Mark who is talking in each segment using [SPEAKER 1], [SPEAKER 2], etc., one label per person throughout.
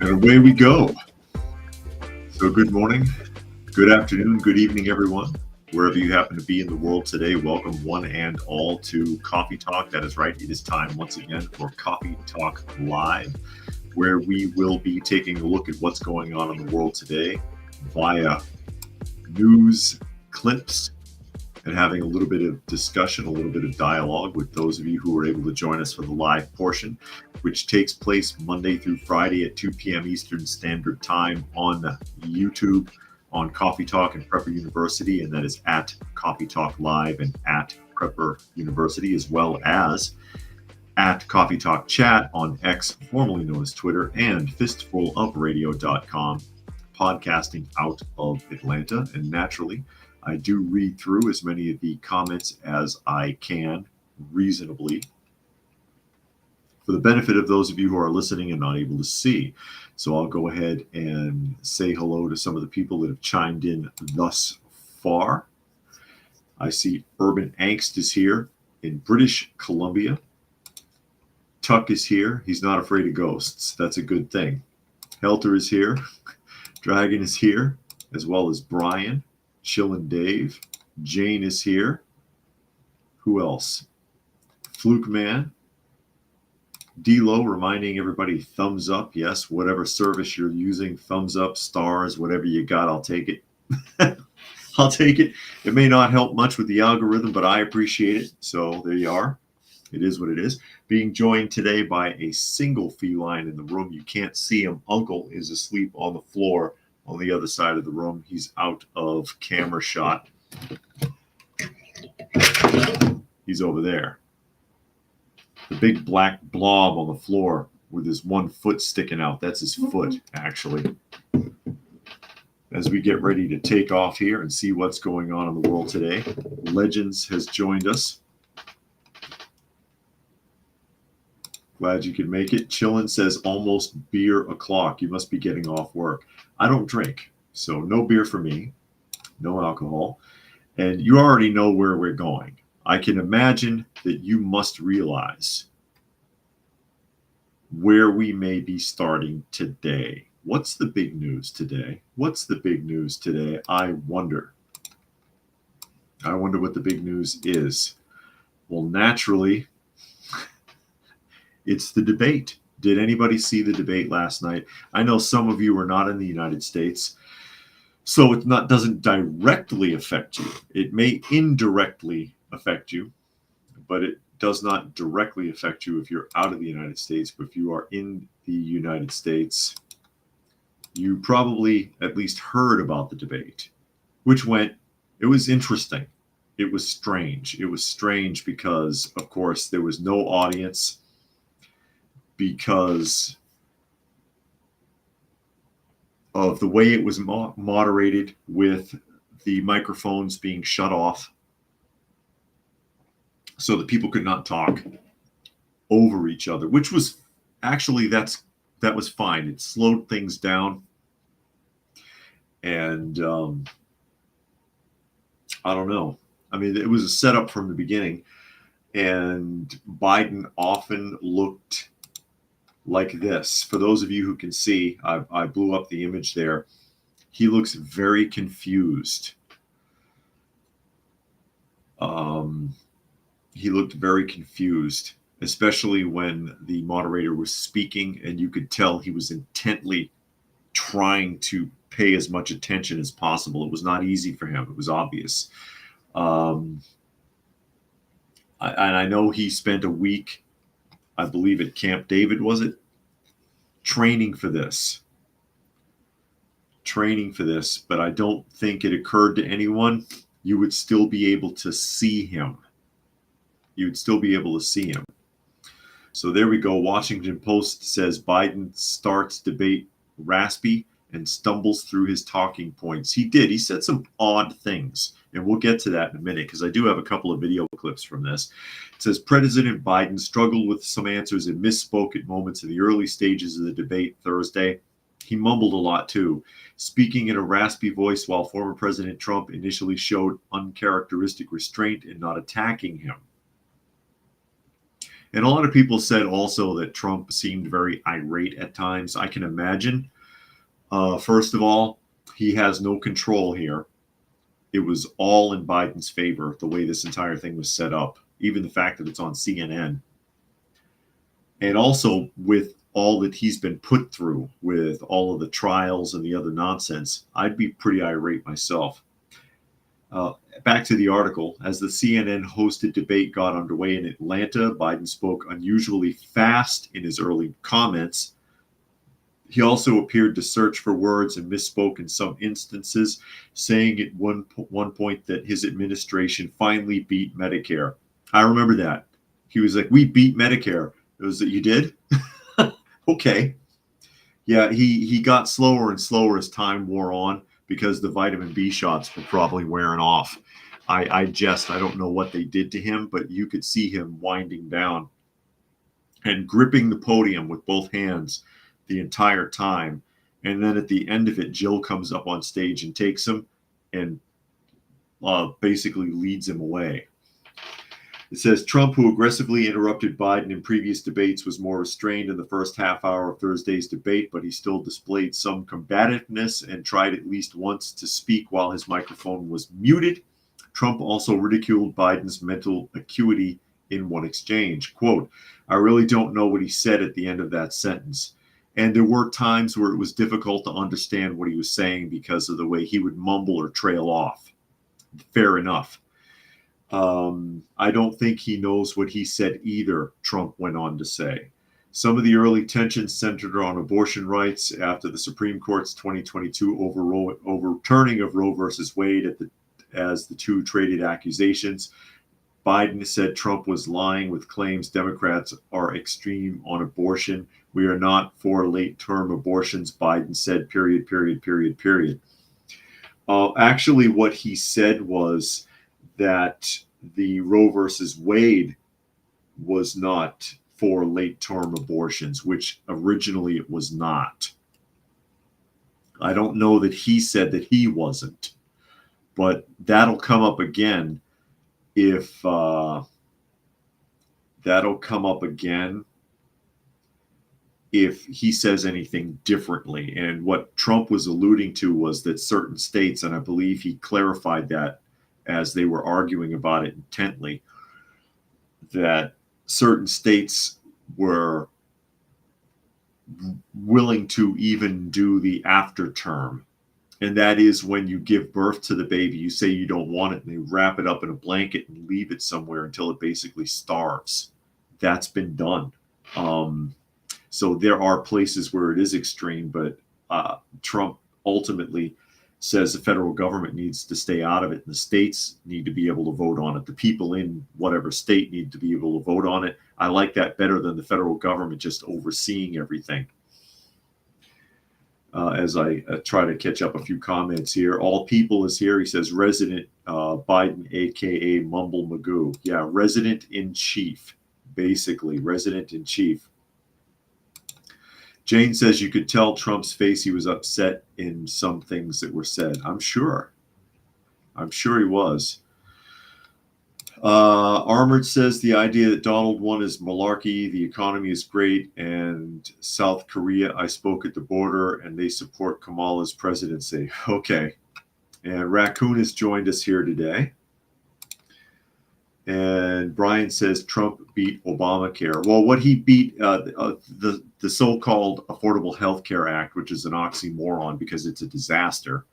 [SPEAKER 1] And away we go. So good morning, good afternoon, good evening, everyone. Wherever you happen to be in the world today, welcome one and all to Coffee Talk. That is right. It is time once again for Coffee Talk Live, where we will be taking a look at what's going on in the world today via news clips and having a little bit of discussion, a little bit of dialogue with those of you who are able to join us for the live portion, which takes place Monday through Friday at 2 p.m. Eastern Standard Time on YouTube, on Coffee Talk and Prepper University, and that is at Coffee Talk Live and at Prepper University, as well as at Coffee Talk Chat on X, formerly known as Twitter, and fistfulofradio.com, podcasting out of Atlanta. And naturally, I do read through as many of the comments as I can reasonably for the benefit of those of you who are listening and not able to see. So I'll go ahead and say hello to some of the people that have chimed in thus far. I see Urban Angst is here in British Columbia. Tuck is here. He's not afraid of ghosts. That's a good thing. Helter is here. Dragon is here, as well as Brian. Chillin' Dave. Jane is here. Who else? Fluke Man. D-Lo reminding everybody, thumbs up. Yes, whatever service you're using, thumbs up, stars, whatever you got, I'll take it. I'll take it. It may not help much with the algorithm, but I appreciate it. So there you are. It is what it is. Being joined today by a single feline in the room. You can't see him. Uncle is asleep on the floor on the other side of the room. He's out of camera shot. He's over there. The big black blob on the floor with his one foot sticking out. That's his foot, actually. As we get ready to take off here and see what's going on in the world today, Legends has joined us. Glad you could make it. Chillin' says almost beer o'clock. You must be getting off work. I don't drink, so no beer for me, no alcohol. And you already know where we're going. I can imagine that you must realize where we may be starting today. What's the big news today? What's the big news today? I wonder what the big news is. Well, naturally, it's the debate. Did anybody see the debate last night? I know some of you are not in the United States, so it doesn't directly affect you. It may indirectly affect you, but it does not directly affect you if you're out of the United States. But if you are in the United States, you probably at least heard about the debate, it was interesting. It was strange. It was strange because, of course, there was no audience, because of the way it was moderated, with the microphones being shut off so that people could not talk over each other, which was actually, that was fine. It slowed things down. And I don't know. I mean, it was a setup from the beginning, and Biden often looked like this. For those of you who can see, I blew up the image there. He looks very confused. He looked very confused, especially when the moderator was speaking, and you could tell he was intently trying to pay as much attention as possible. It was not easy for him. It was obvious. And I know he spent a week, I believe at Camp David, was it? Training for this, but I don't think it occurred to anyone. You would still be able to see him. So there we go. Washington Post says Biden starts debate raspy and stumbles through his talking points. He did. He said some odd things, and we'll get to that in a minute because I do have a couple of video clips from this. It says President Biden struggled with some answers and misspoke at moments in the early stages of the debate Thursday. He mumbled a lot too, speaking in a raspy voice while former President Trump initially showed uncharacteristic restraint in not attacking him. And a lot of people said also that Trump seemed very irate at times. I can imagine. First of all, he has no control here. It was all in Biden's favor, the way this entire thing was set up, even the fact that it's on CNN. And also with all that he's been put through with all of the trials and the other nonsense, I'd be pretty irate myself. Back to the article. As the CNN hosted debate got underway in Atlanta, Biden spoke unusually fast in his early comments. He also appeared to search for words and misspoke in some instances, saying at one point that his administration finally beat Medicare. I remember that. He was like, "We beat Medicare." It was that you did? Okay. Yeah, he got slower and slower as time wore on because the vitamin B shots were probably wearing off. I don't know what they did to him, but you could see him winding down and gripping the podium with both hands the entire time. And then at the end of it, Jill comes up on stage and takes him and basically leads him away. It says Trump, who aggressively interrupted Biden in previous debates, was more restrained in the first half hour of Thursday's debate, but he still displayed some combativeness and tried at least once to speak while his microphone was muted. Trump also ridiculed Biden's mental acuity in one exchange. Quote, "I really don't know what he said at the end of that sentence." And there were times where it was difficult to understand what he was saying because of the way he would mumble or trail off. Fair enough. I don't think he knows what he said either, Trump went on to say. Some of the early tensions centered on abortion rights after the Supreme Court's 2022 overturning of Roe versus Wade as the two traded accusations. Biden said Trump was lying with claims Democrats are extreme on abortion. "We are not for late-term abortions," Biden said, period. Actually, what he said was that the Roe versus Wade was not for late-term abortions, which originally it was not. I don't know that he said that he wasn't, but that'll come up again if he says anything differently. And what Trump was alluding to was that certain states, and I believe he clarified that as they were arguing about it intently, that certain states were willing to even do the after term. And that is when you give birth to the baby, you say you don't want it, and they wrap it up in a blanket and leave it somewhere until it basically starves. That's been done. So there are places where it is extreme, but Trump ultimately says the federal government needs to stay out of it, and the states need to be able to vote on it. The people in whatever state need to be able to vote on it. I like that better than the federal government just overseeing everything. As I try to catch up a few comments here. All people is here. He says resident Biden, a.k.a. Mumble Magoo. Yeah, resident in chief, basically. Resident in chief. Jane says you could tell Trump's face he was upset in some things that were said. I'm sure he was. Armored says the idea that Donald won is malarkey. The economy is great. And South Korea, I spoke at the border and they support Kamala's presidency. Okay. And Raccoon has joined us here today. And Brian says Trump beat Obamacare. Well, what he beat, the so-called Affordable Health Care Act, which is an oxymoron because it's a disaster.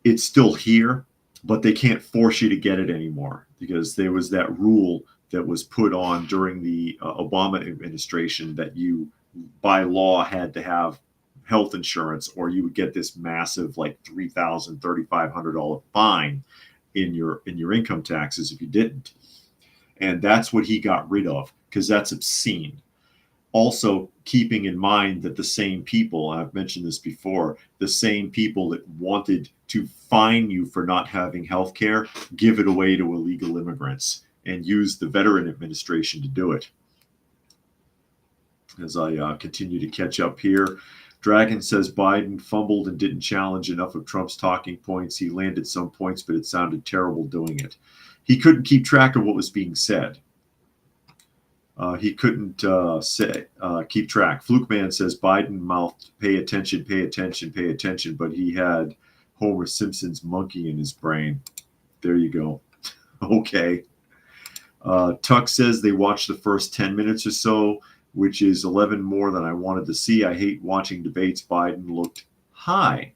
[SPEAKER 1] It's still here, but they can't force you to get it anymore because there was that rule that was put on during the Obama administration that you, by law, had to have health insurance or you would get this massive like $3,000, $3,500 fine in your income taxes if you didn't. And that's what he got rid of because that's obscene. Also, keeping in mind that the same people, I've mentioned this before, the same people that wanted to fine you for not having health care, give it away to illegal immigrants and use the Veteran Administration to do it. As I continue to catch up here, Dragon says Biden fumbled and didn't challenge enough of Trump's talking points. He landed some points, but it sounded terrible doing it. He couldn't keep track of what was being said. He couldn't keep track. Fluke Man says Biden mouthed, "Pay attention, pay attention, pay attention," but he had Homer Simpson's monkey in his brain. There you go. Okay. Tuck says they watched the first 10 minutes or so, which is 11 more than I wanted to see. I hate watching debates. Biden looked high.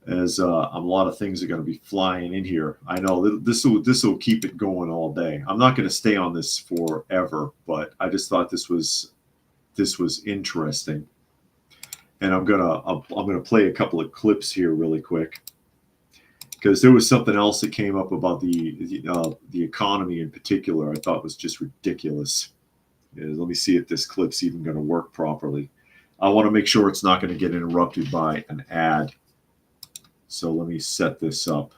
[SPEAKER 1] As a lot of things are going to be flying in here. I know this will keep it going all day. I'm not going to stay on this forever, but I just thought this was interesting, and I'm gonna play a couple of clips here really quick because there was something else that came up about the economy in particular. I thought was just ridiculous. Let me see if this clip's even going to work properly. I want to make sure it's not going to get interrupted by an ad. So let me set this up.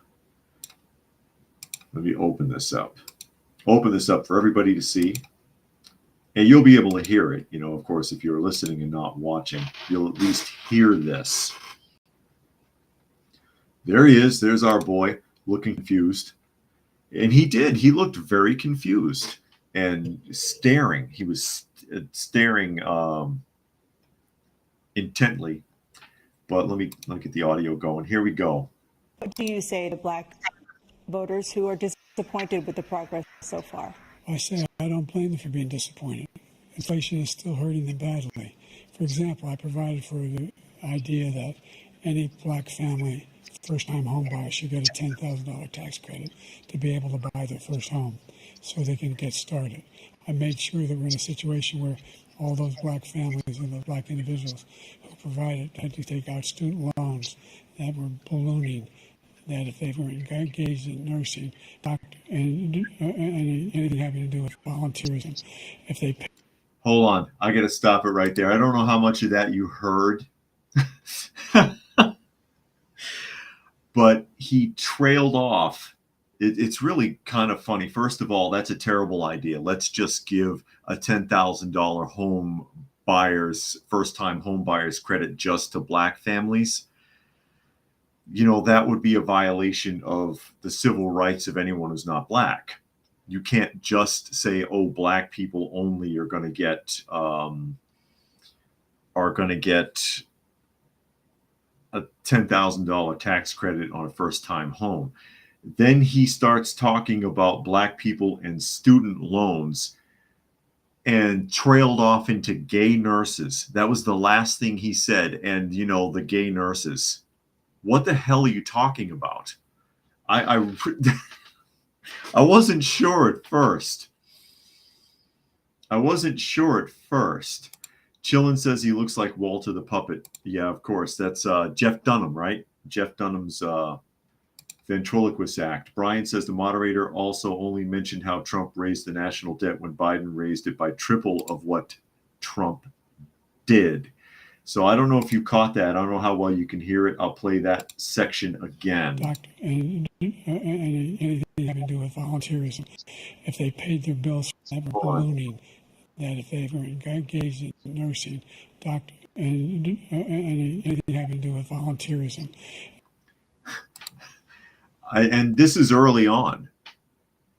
[SPEAKER 1] Let me open this up. Open this up for everybody to see. And you'll be able to hear it. You know, of course, if you're listening and not watching, you'll at least hear this. There he is. There's our boy looking confused. And he did. He looked very confused and staring. He was staring intently. But let me get the audio going. Here we go.
[SPEAKER 2] What do you say to black voters who are disappointed with the progress so far?
[SPEAKER 3] I say I don't blame them for being disappointed. Inflation is still hurting them badly. For example, I provided for the idea that any black family, first-time home buyer, should get a $10,000 tax credit to be able to buy their first home so they can get started. I made sure that we're in a situation where all those black families and those black individuals who provided had to take out student loans that were ballooning, that if they were engaged in nursing, doctor, and anything having to do with volunteerism, if they pay.
[SPEAKER 1] Hold on. I got to stop it right there. I don't know how much of that you heard. But he trailed off. It's really kind of funny. First of all, that's a terrible idea. Let's just give a $10,000 home buyers, first-time home buyers credit just to black families. You know, that would be a violation of the civil rights of anyone who's not black. You can't just say, "Oh, black people only are going to get a $10,000 tax credit on a first-time home." Then he starts talking about black people and student loans and trailed off into gay nurses. That was the last thing he said. And, you know, the gay nurses. What the hell are you talking about? I wasn't sure at first. Chillin says he looks like Walter the Puppet. Yeah, of course. That's Jeff Dunham, right? Jeff Dunham's Ventriloquist Act. Brian says the moderator also only mentioned how Trump raised the national debt when Biden raised it by triple of what Trump did. So I don't know if you caught that. I don't know how well you can hear it. I'll play that section again.
[SPEAKER 3] Doctor, and anything having to do with volunteerism, if they paid their bills that were ballooning, that if they were engaged in nursing, doctor, and anything having to do with volunteerism.
[SPEAKER 1] And this is early on,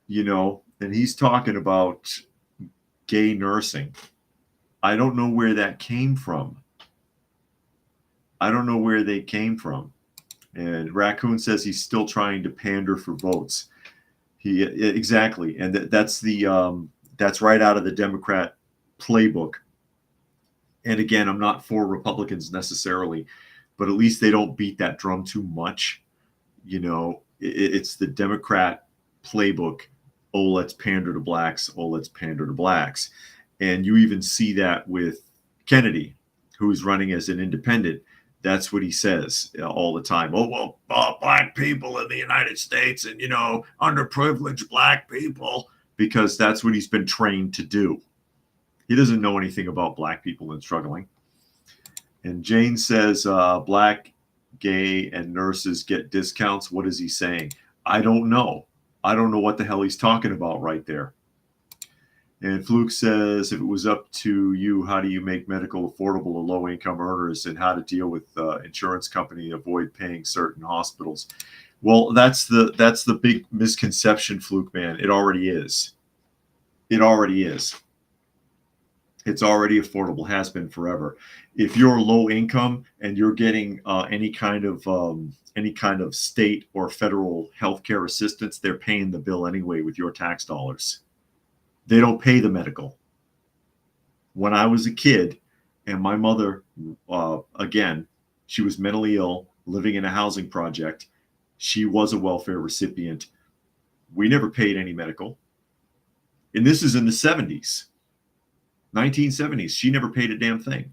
[SPEAKER 1] you know, and he's talking about gay nursing. I don't know where that came from. I don't know where they came from. And Raccoon says he's still trying to pander for votes. Exactly. And that's right out of the Democrat playbook. And again, I'm not for Republicans necessarily, but at least they don't beat that drum too much. You know, it's the Democrat playbook. Oh, let's pander to blacks. Oh, let's pander to blacks. And you even see that with Kennedy, who's running as an independent. That's what he says all the time. Oh, well, black people in the United States and, you know, underprivileged black people, because that's what he's been trained to do. He doesn't know anything about black people and struggling. And Jane says black, gay, and nurses get discounts. What is he saying? I don't know. I don't know what the hell he's talking about right there. And Fluke says, if it was up to you, how do you make medical affordable to low-income earners, and how to deal with insurance company avoid paying certain hospitals? Well, that's the big misconception, Fluke man. It already is. It already is. It's already affordable, has been forever. If you're low income and you're getting any kind of state or federal healthcare assistance, they're paying the bill anyway with your tax dollars. They don't pay the medical. When I was a kid, and my mother, again, she was mentally ill, living in a housing project. She was a welfare recipient. We never paid any medical. And this is in the 70s, 1970s. She never paid a damn thing.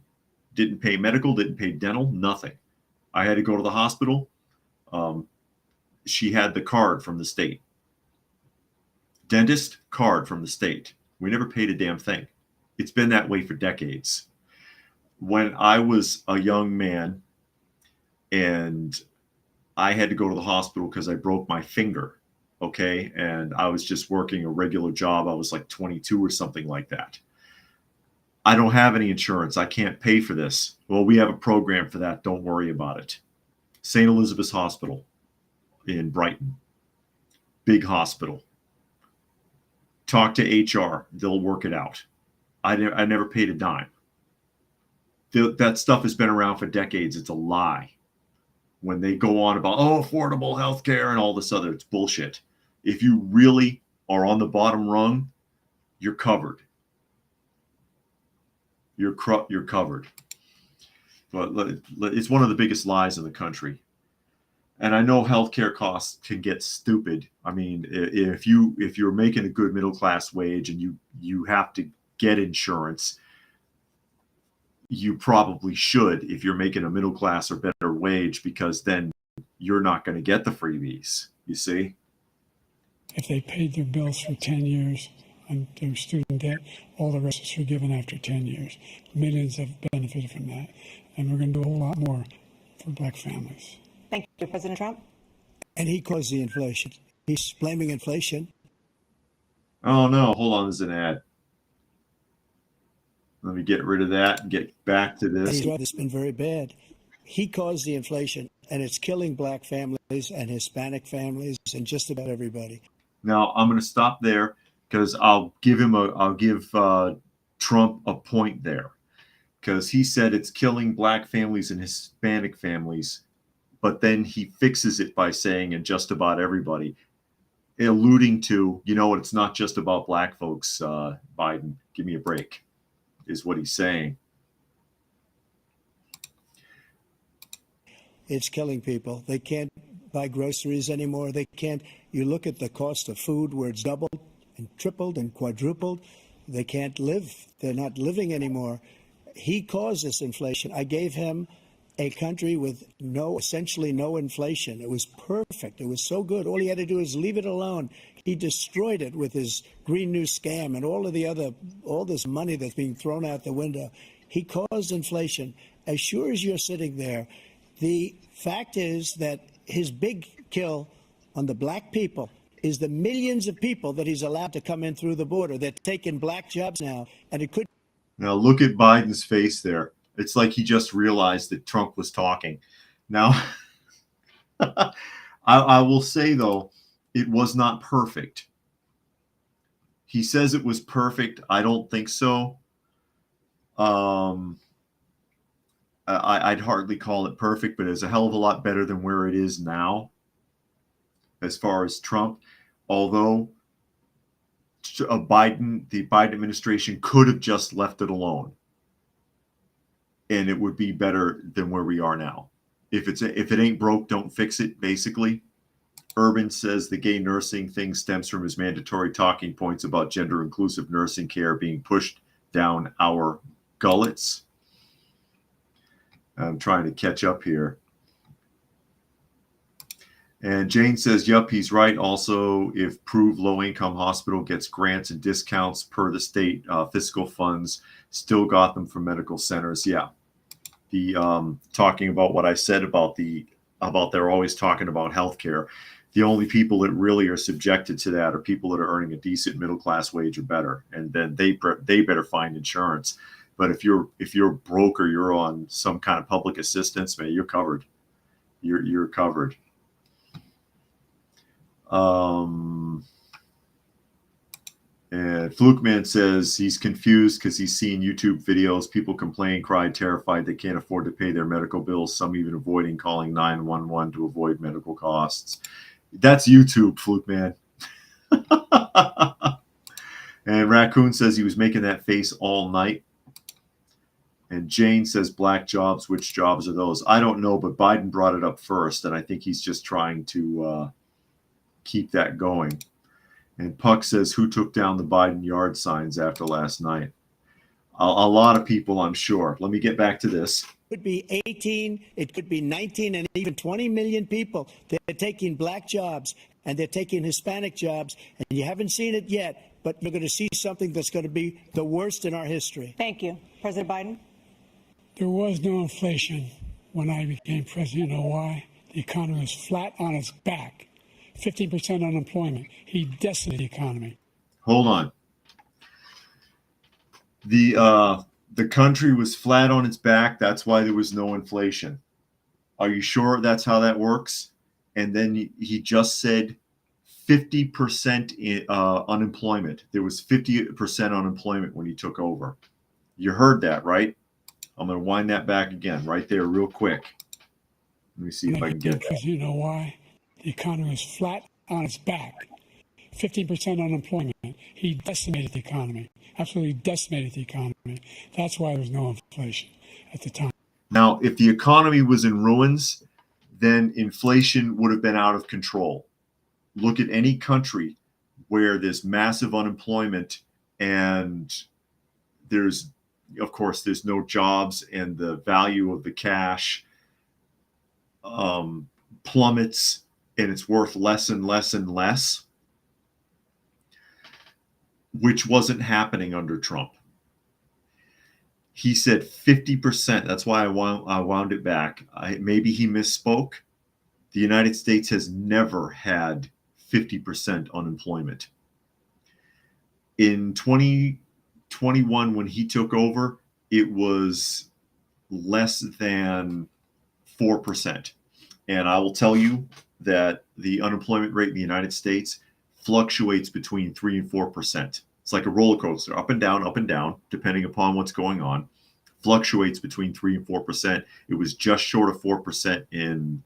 [SPEAKER 1] Didn't pay medical, didn't pay dental, nothing. I had to go to the hospital. She had the card from the state. Dentist, card from the state. We never paid a damn thing. It's been that way for decades. When I was a young man and I had to go to the hospital because I broke my finger, okay, and I was just working a regular job. I was like 22 or something like that. I don't have any insurance. I can't pay for this. Well, we have a program for that. Don't worry about it. St. Elizabeth's Hospital in Brighton. Big hospital. Talk to HR. They'll work it out. I never paid a dime. That stuff has been around for decades. It's a lie. When they go on about, affordable health care and all this other, it's bullshit. If you really are on the bottom rung, you're covered. You're covered. But it's one of the biggest lies in the country. And I know healthcare costs can get stupid. I mean, if you're making a good middle class wage and you have to get insurance, you probably should if you're making a middle class or better wage, because then you're not going to get the freebies, you see?
[SPEAKER 3] If they paid their bills for 10 years and their student debt, all the rest is forgiven after 10 years. Millions have benefited from that. And we're going to do a whole lot more for black families.
[SPEAKER 2] Thank you, President Trump.
[SPEAKER 4] And he caused the inflation. He's blaming inflation.
[SPEAKER 1] Oh, no. Hold on. There's an ad. Let me get rid of that and get back to this.
[SPEAKER 4] He's right. It's been very bad. He caused the inflation, and it's killing black families and Hispanic families and just about everybody.
[SPEAKER 1] Now, I'm going to stop there because I'll give Trump a point there, because he said it's killing black families and Hispanic families, but then he fixes it by saying and just about everybody, alluding to, it's not just about black folks, Biden. Give me a break, is what he's saying.
[SPEAKER 4] It's killing people. They can't buy groceries anymore. They can't. You look at the cost of food where it's doubled and tripled and quadrupled. They can't live. They're not living anymore. He caused this inflation. I gave him a country with essentially no inflation. It was perfect. It was so good. All he had to do is leave it alone. He destroyed it with his Green New scam and all this money that's being thrown out the window. He caused inflation. As sure as you're sitting there, the fact is that his big kill on the black people is the millions of people that he's allowed to come in through the border. They're taking black jobs now, and it could.
[SPEAKER 1] Now look at Biden's face there. It's like he just realized that Trump was talking. Now, I will say, though, it was not perfect. He says it was perfect. I don't think so. I'd hardly call it perfect, but it's a hell of a lot better than where it is now as far as Trump. Although the Biden administration could have just left it alone, and it would be better than where we are now. If it ain't broke, don't fix it, basically. Urban says the gay nursing thing stems from his mandatory talking points about gender-inclusive nursing care being pushed down our gullets. I'm trying to catch up here. And Jane says, yup, he's right. Also, if proved low-income hospital gets grants and discounts per the state fiscal funds, still got them from medical centers. Yeah. The talking about what I said about they're always talking about healthcare. The only people that really are subjected to that are people that are earning a decent middle-class wage or better, and then they better find insurance. But if you're broke or you're on some kind of public assistance, man, you're covered. You're covered. And Flukeman says he's confused because he's seeing YouTube videos. People complain, cry, terrified they can't afford to pay their medical bills. Some even avoiding calling 911 to avoid medical costs. That's YouTube, Flukeman. And Raccoon says he was making that face all night. And Jane says black jobs. Which jobs are those? I don't know, but Biden brought it up first, and I think he's just trying to keep that going. And Puck says, who took down the Biden yard signs after last night? A lot of people, I'm sure. Let me get back to this.
[SPEAKER 4] It could be 18, it could be 19, and even 20 million people. They're taking black jobs and they're taking Hispanic jobs, and you haven't seen it yet, but you're going to see something that's going to be the worst in our history.
[SPEAKER 2] Thank you. President Biden?
[SPEAKER 3] There was no inflation when I became president. You know why? The economy was flat on its back. 15% unemployment. He decimated the economy.
[SPEAKER 1] Hold on. The country was flat on its back. That's why there was no inflation. Are you sure that's how that works? And then he just said 50% unemployment. There was 50% unemployment when he took over. You heard that, right? I'm going to wind that back again right there real quick. Let me see if I can get that.
[SPEAKER 3] You know why? The economy was flat on its back. 15% unemployment. He decimated the economy. Absolutely decimated the economy. That's why there was no inflation at the time.
[SPEAKER 1] Now, if the economy was in ruins, then inflation would have been out of control. Look at any country where there's massive unemployment and there's no jobs, and the value of the cash plummets, and it's worth less and less and less, which wasn't happening under Trump. He said 50%. That's why I wound it back. Maybe he misspoke. The United States has never had 50% unemployment. In 2021, when he took over, it was less than 4%. And I will tell you that the unemployment rate in the United States fluctuates between 3 and 4%. It's like a roller coaster, up and down, depending upon what's going on. Fluctuates between 3 and 4%. It was just short of 4% in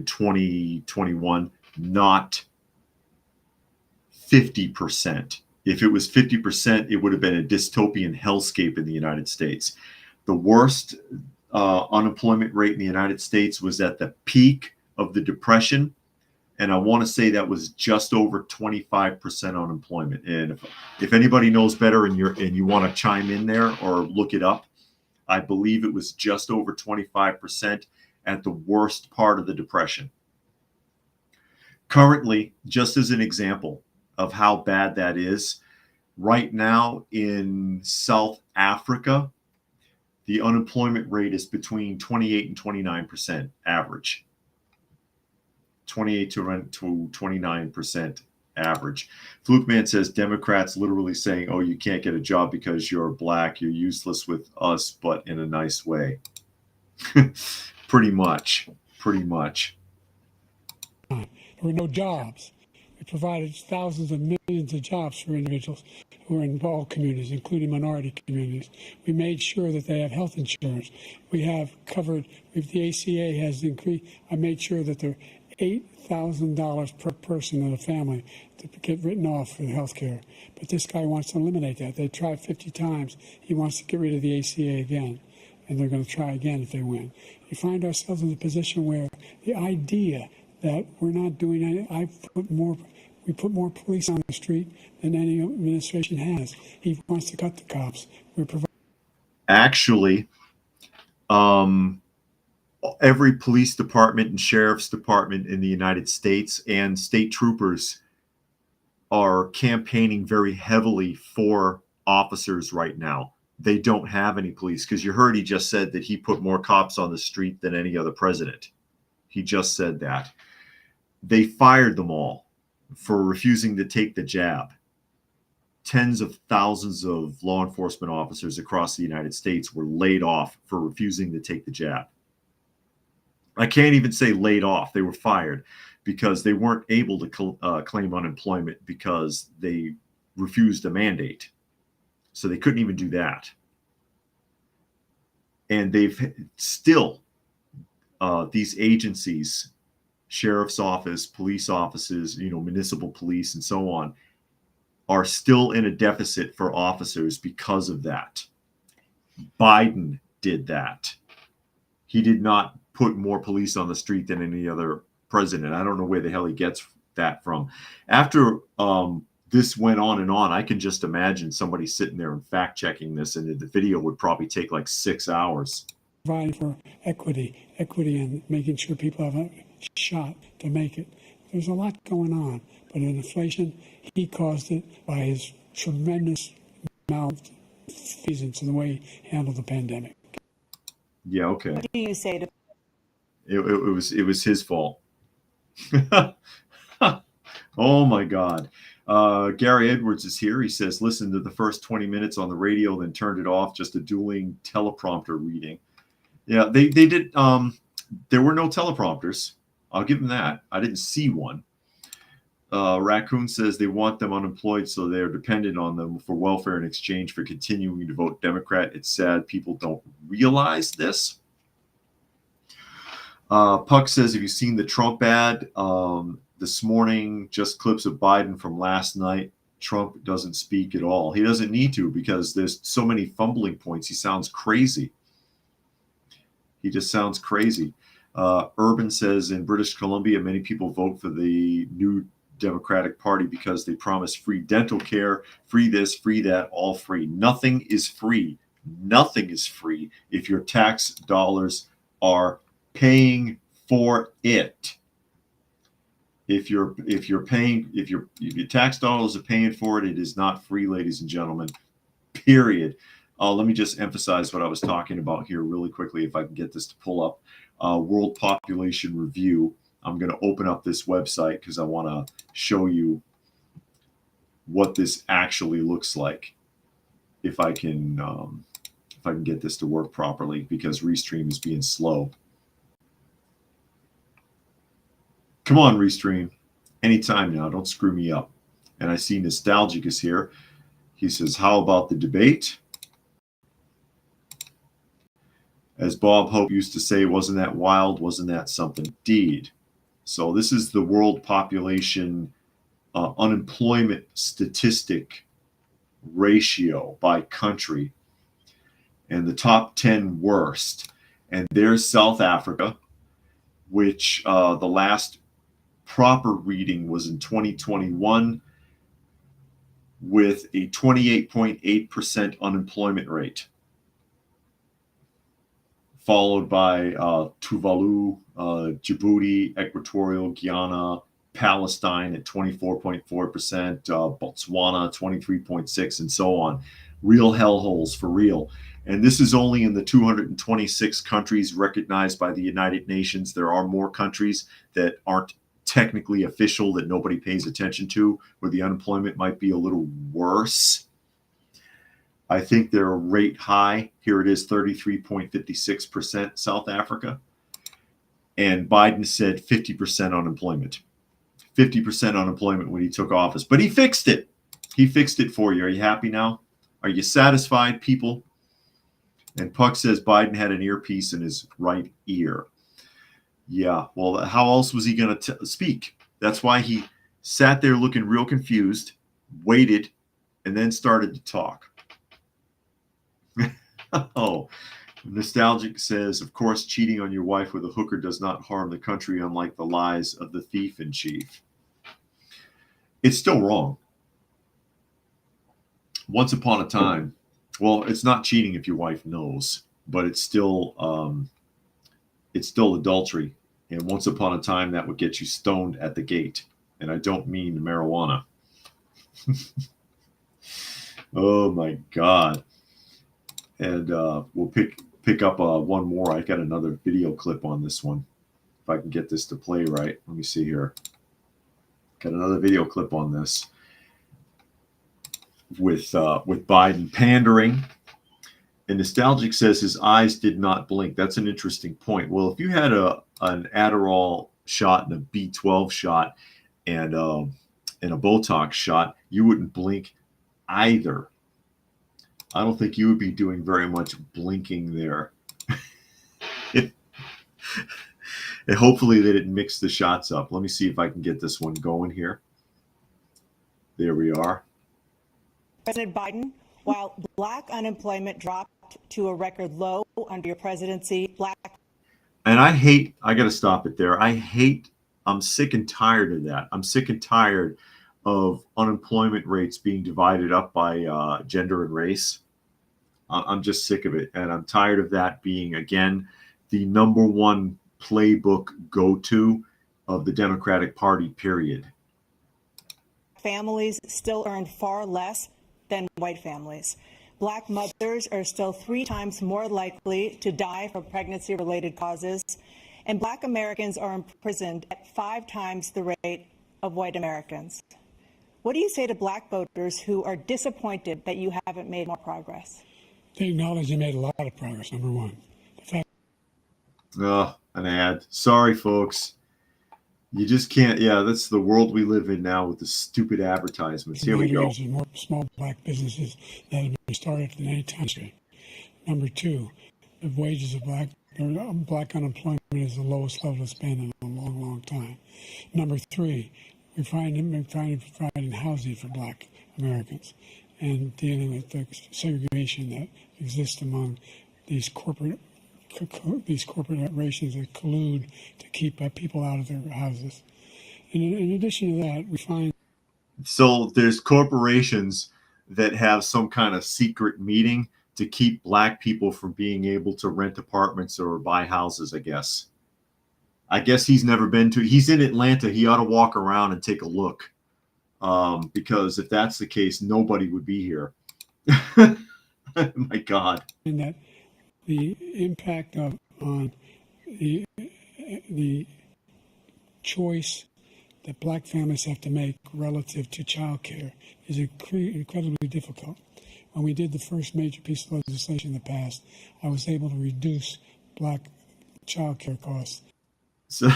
[SPEAKER 1] 2021, not 50%. If it was 50%, it would have been a dystopian hellscape in the United States. The worst unemployment rate in the United States was at the peak of the Depression, and I want to say that was just over 25% unemployment. And if anybody knows better and you want to chime in there or look it up, I believe it was just over 25% at the worst part of the Depression. Currently, just as an example of how bad that is, right now in South Africa, the unemployment rate is between 28 and 29% average. 28 to 29% average. Flukeman says Democrats literally saying, oh, you can't get a job because you're black, you're useless with us, but in a nice way. Pretty much.
[SPEAKER 3] There were no jobs. We provided thousands of millions of jobs for individuals who are in all communities, including minority communities. We made sure that they have health insurance. We have covered, if the ACA has increased, I made sure that they're $8,000 per person in a family to get written off for health care. But this guy wants to eliminate that. They tried 50 times. He wants to get rid of the ACA again, and they're going to try again if they win. We find ourselves in a position where the idea that we're not doing anything, we put more police on the street than any administration has. He wants to cut the cops. Actually,
[SPEAKER 1] every police department and sheriff's department in the United States and state troopers are campaigning very heavily for officers right now. They don't have any police, because you heard he just said that he put more cops on the street than any other president. He just said that. They fired them all for refusing to take the jab. Tens of thousands of law enforcement officers across the United States were laid off for refusing to take the jab. I can't even say laid off. They were fired because they weren't able to claim unemployment because they refused a mandate. So they couldn't even do that. And they've still, these agencies, sheriff's office, police offices, municipal police and so on, are still in a deficit for officers because of that. Biden did that. He did not put more police on the street than any other president. I don't know where the hell he gets that from. After this went on and on, I can just imagine somebody sitting there and fact checking this, and the video would probably take like 6 hours.
[SPEAKER 3] Providing for equity and making sure people have a shot to make it. There's a lot going on, but in inflation, he caused it by his tremendous malfeasance in the way he handled the pandemic.
[SPEAKER 1] Yeah, okay.
[SPEAKER 2] What do you say to?
[SPEAKER 1] It was his fault. Oh my God. Gary Edwards is here. He says, listen to the first 20 minutes on the radio, then turned it off. Just a dueling teleprompter reading. Yeah, they did. There were no teleprompters. I'll give them that. I didn't see one. Raccoon says they want them unemployed, so they're dependent on them for welfare in exchange for continuing to vote Democrat. It's sad people don't realize this. Puck says, have you seen the Trump ad this morning? Just clips of Biden from last night. Trump doesn't speak at all. He doesn't need to, because there's so many fumbling points. He sounds crazy. He just sounds crazy. Urban says, in British Columbia, many people vote for the new Democratic Party because they promise free dental care, free this, free that, all free. Nothing is free. Nothing is free if your tax dollars are paying for it. If your tax dollars are paying for it, it is not free, ladies and gentlemen. Period. Let me just emphasize what I was talking about here really quickly, if I can get this to pull up. World Population Review. I'm going to open up this website because I want to show you what this actually looks like. If I can get this to work properly, because Restream is being slow. Come on, Restream. Anytime now. Don't screw me up. And I see Nostalgic is here. He says, how about the debate? As Bob Hope used to say, wasn't that wild? Wasn't that something? Indeed. So this is the world population unemployment statistic ratio by country. And the top 10 worst. And there's South Africa, which the last proper reading was in 2021 with a 28.8% unemployment rate, followed by Tuvalu, Djibouti, Equatorial Guinea, Palestine at 24.4%, Botswana 23.6%, and so on. Real hellholes for real. And this is only in the 226 countries recognized by the United Nations. There are more countries that aren't technically official, that nobody pays attention to, where the unemployment might be a little worse. I think their rate high, here it is, 33.56%, South Africa. And Biden said 50% unemployment. 50% unemployment when he took office. But he fixed it. He fixed it for you. Are you happy now? Are you satisfied, people? And Puck says Biden had an earpiece in his right ear. Yeah, well, how else was he going to speak? That's why he sat there looking real confused, waited, and then started to talk. Oh, Nostalgic says, of course, cheating on your wife with a hooker does not harm the country, unlike the lies of the thief in chief. It's still wrong. Once upon a time, well, it's not cheating if your wife knows, but it's still adultery. And once upon a time, that would get you stoned at the gate. And I don't mean marijuana. Oh my God. And we'll pick up one more. I got another video clip on this one. If I can get this to play right. Let me see here. Got another video clip on this with Biden pandering. And Nostalgic says his eyes did not blink. That's an interesting point. Well, if you had an Adderall shot and a B12 shot and a Botox shot, you wouldn't blink either. I don't think you would be doing very much blinking there. And hopefully they didn't mix the shots up. Let me see if I can get this one going here. There we are.
[SPEAKER 2] President Biden, while black unemployment dropped to a record low under your presidency, black.
[SPEAKER 1] And I got to stop it there. I'm sick and tired of that. I'm sick and tired of unemployment rates being divided up by gender and race. I'm just sick of it. And I'm tired of that being, again, the number one playbook go-to of the Democratic Party, period.
[SPEAKER 2] Families still earn far less than white families. Black mothers are still 3 times more likely to die from pregnancy-related causes, and black Americans are imprisoned at 5 times the rate of white Americans. What do you say to black voters who are disappointed that you haven't made more progress?
[SPEAKER 3] They acknowledge they made a lot of progress, number one. The fact
[SPEAKER 1] An ad. Sorry, folks. You just can't. Yeah, that's the world we live in now with the stupid advertisements. Here we go.
[SPEAKER 3] there's more small black businesses that have been started than any time. Number two, the wages of black unemployment is the lowest level it's been in a long, long time. Number three, we're providing housing for black Americans and dealing with the segregation that exists among these corporate corporations that collude to keep people out of their houses. And in addition to that, we find
[SPEAKER 1] So there's corporations that have some kind of secret meeting to keep black people from being able to rent apartments or buy houses, I guess. He's never been to. He's in Atlanta. He ought to walk around and take a look, because if that's the case, nobody would be here. My God.
[SPEAKER 3] and that the impact on the choice that black families have to make relative to child care is incredibly difficult. When we did the first major piece of legislation in the past, I was able to reduce black child care costs.
[SPEAKER 1] So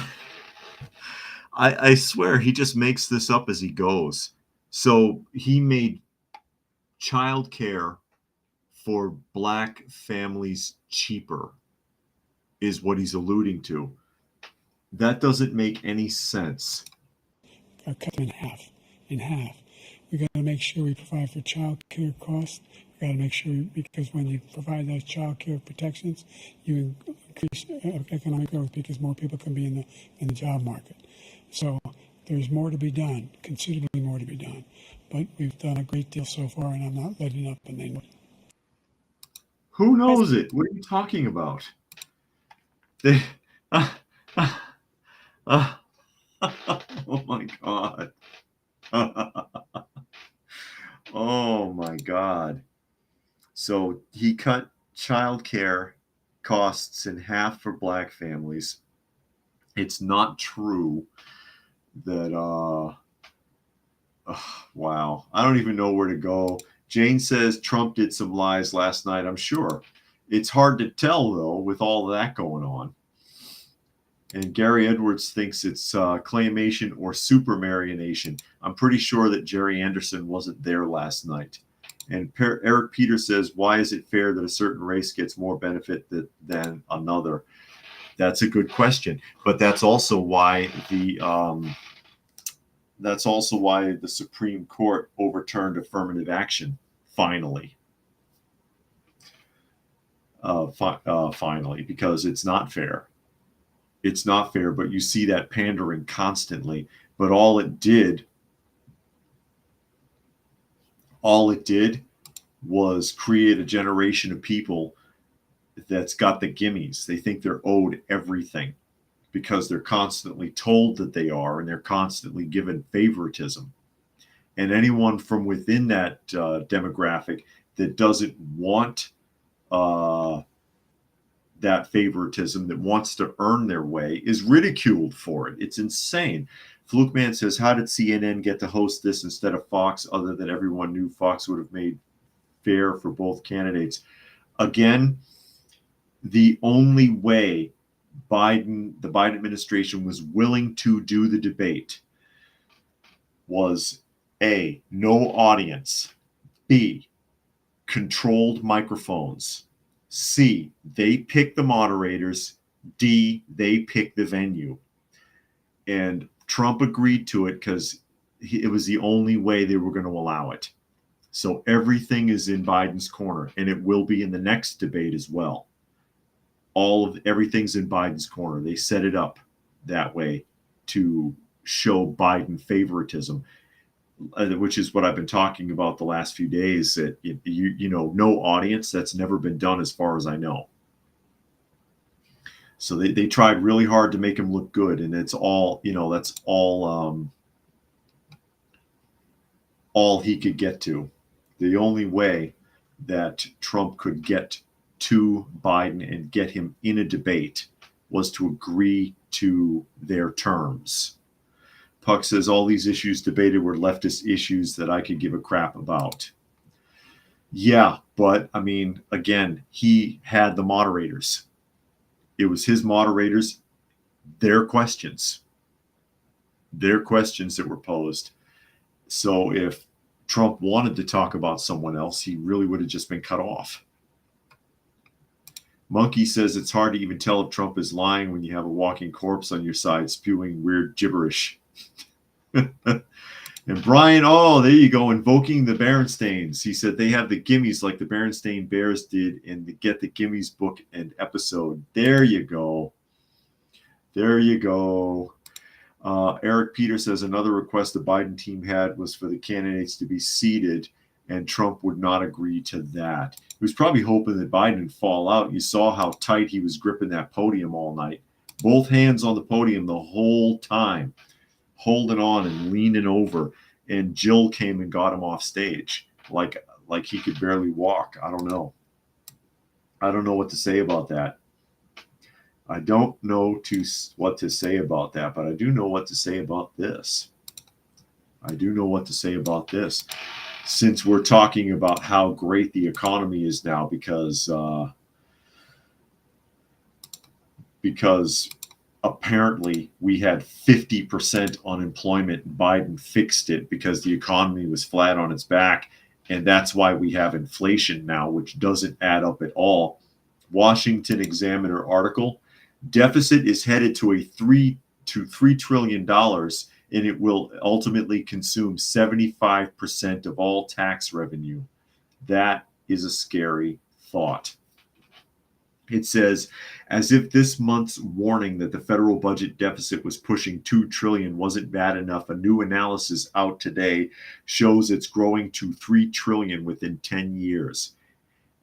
[SPEAKER 1] I swear he just makes this up as he goes. So he made child care for black families cheaper, is what he's alluding to. That doesn't make any sense.
[SPEAKER 3] Cut them in half. We got to make sure we provide for child care costs. We got to make sure, because when you provide those child care protections, you increase economic growth because more people can be in the job market. So there's more to be done, considerably more to be done. But we've done a great deal so far, and I'm not letting up. And they
[SPEAKER 1] Who knows it? What are you talking about? Oh my God. Oh my God. So he cut child care costs in half for black families. It's not true that, wow. I don't even know where to go. Jane says Trump did some lies last night, I'm sure. It's hard to tell, though, with all of that going on. And Gary Edwards thinks it's claymation or supermarionation. I'm pretty sure that Jerry Anderson wasn't there last night. And Eric Peter says, why is it fair that a certain race gets more benefit than another? That's a good question. But that's also why the Supreme Court overturned affirmative action finally. Finally, because it's not fair. It's not fair, but you see that pandering constantly. But all it did was create a generation of people that's got the gimmies. They think they're owed everything because they're constantly told that they are, and they're constantly given favoritism. And anyone from within that demographic that doesn't want that favoritism, that wants to earn their way, is ridiculed for it. It's insane. Flukeman says, how did CNN get to host this instead of Fox, other than everyone knew Fox would have made fair for both candidates? Again, the only way the Biden administration was willing to do the debate was A, no audience, B, controlled microphones, C, they pick the moderators, D, they pick the venue. And Trump agreed to it because it was the only way they were going to allow it. So everything is in Biden's corner, and it will be in the next debate as well. Everything's in Biden's corner. They set it up that way to show Biden favoritism, which is what I've been talking about the last few days. That no audience. That's never been done as far as I know. So they tried really hard to make him look good, and it's all that's all he could get to. The only way that Trump could get to Biden and get him in a debate was to agree to their terms. Puck says all these issues debated were leftist issues that I could give a crap about. Yeah, but I mean, again, he had the moderators. It was his moderators, their questions that were posed. So if Trump wanted to talk about someone else, he really would have just been cut off. Monkey says it's hard to even tell if Trump is lying when you have a walking corpse on your side spewing weird gibberish. And Brian, there you go, invoking the Berenstains. He said they have the gimmies like the Berenstain Bears did in the Get the Gimmies book and episode. There you go. Eric Peter says another request the Biden team had was for the candidates to be seated, and Trump would not agree to that. He was probably hoping that Biden would fall out. You saw how tight he was gripping that podium all night. Both hands on the podium the whole time, holding on and leaning over. And Jill came and got him off stage like he could barely walk. I don't know what to say about that. I don't know what to say about that, but I do know what to say about this. Since we're talking about how great the economy is now because apparently we had 50% unemployment and Biden fixed it because the economy was flat on its back. And that's why we have inflation now, which doesn't add up at all. Washington Examiner article, deficit is headed to $3 trillion, and it will ultimately consume 75% of all tax revenue. That is a scary thought. It says, as if this month's warning that the federal budget deficit was pushing $2 trillion wasn't bad enough, a new analysis out today shows it's growing to $3 trillion within 10 years.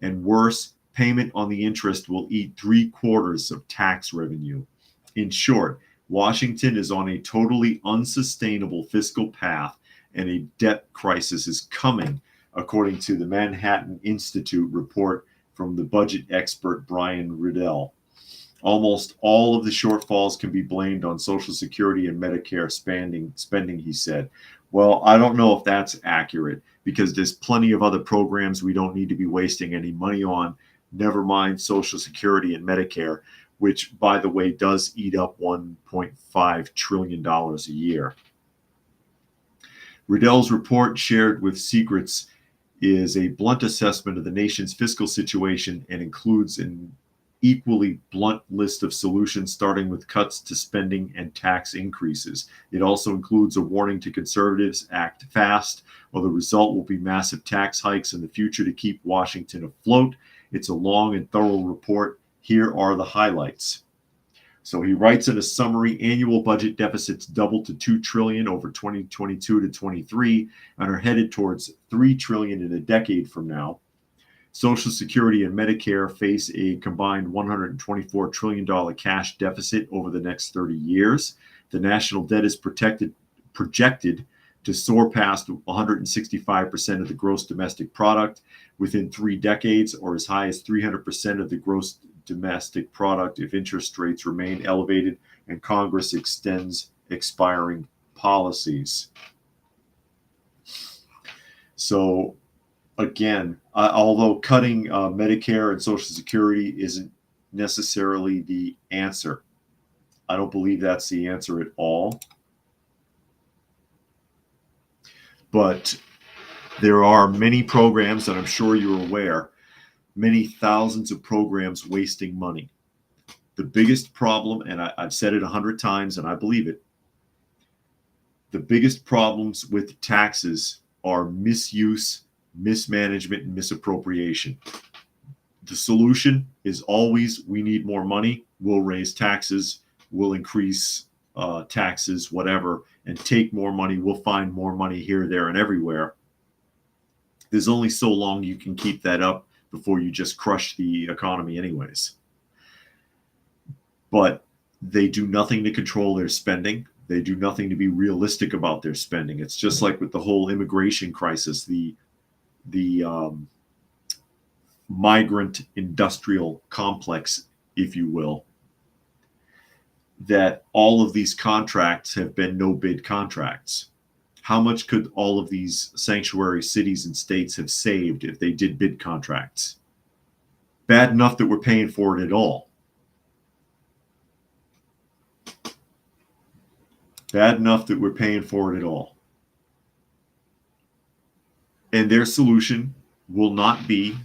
[SPEAKER 1] And worse, payment on the interest will eat 3/4 of tax revenue. In short, Washington is on a totally unsustainable fiscal path, and a debt crisis is coming, according to the Manhattan Institute report from the budget expert Brian Riddell. Almost all of the shortfalls can be blamed on Social Security and Medicare spending, he said. Well, I don't know if that's accurate because there's plenty of other programs we don't need to be wasting any money on, never mind Social Security and Medicare, which, by the way, does eat up $1.5 trillion a year. Riddell's report, shared with Secrets, is a blunt assessment of the nation's fiscal situation and includes an equally blunt list of solutions, starting with cuts to spending and tax increases. It also includes a warning to conservatives: act fast, or the result will be massive tax hikes in the future to keep Washington afloat. It's a long and thorough report. Here are the highlights. So he writes in a summary, annual budget deficits doubled to $2 trillion over 2022 to 23 and are headed towards $3 trillion in a decade from now. Social Security and Medicare face a combined $124 trillion cash deficit over the next 30 years. The national debt is projected to soar past 165% of the gross domestic product within 3 decades, or as high as 300% of the gross domestic product if interest rates remain elevated and Congress extends expiring policies. So again, although cutting Medicare and Social Security isn't necessarily the answer, I don't believe that's the answer at all. But there are many programs, and I'm sure you're aware, many thousands of programs wasting money. The biggest problem, and I've said it 100 times, and I believe it, the biggest problems with taxes are misuse, mismanagement, and misappropriation. The solution is always, we need more money, we'll raise taxes, we'll increase taxes, whatever, and take more money. We'll find more money here, there, and everywhere. There's only so long you can keep that up before you just crush the economy anyways. But they do nothing to control their spending. They do nothing to be realistic about their spending. It's just like with the whole immigration crisis, the migrant industrial complex, if you will, that all of these contracts have been no bid contracts. How much could all of these sanctuary cities and states have saved if they did bid contracts? Bad enough that we're paying for it at all. Bad enough that we're paying for it at all. And their solution will not be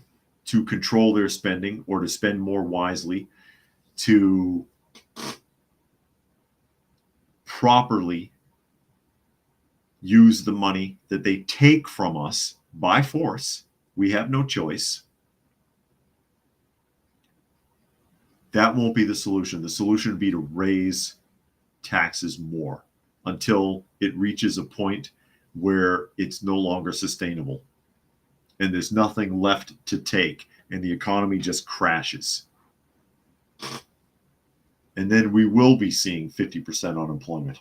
[SPEAKER 1] to control their spending or to spend more wisely, to properly use the money that they take from us by force. We have no choice. That won't be the solution. The solution would be to raise taxes more until it reaches a point where it's no longer sustainable and there's nothing left to take and the economy just crashes. And then we will be seeing 50% unemployment.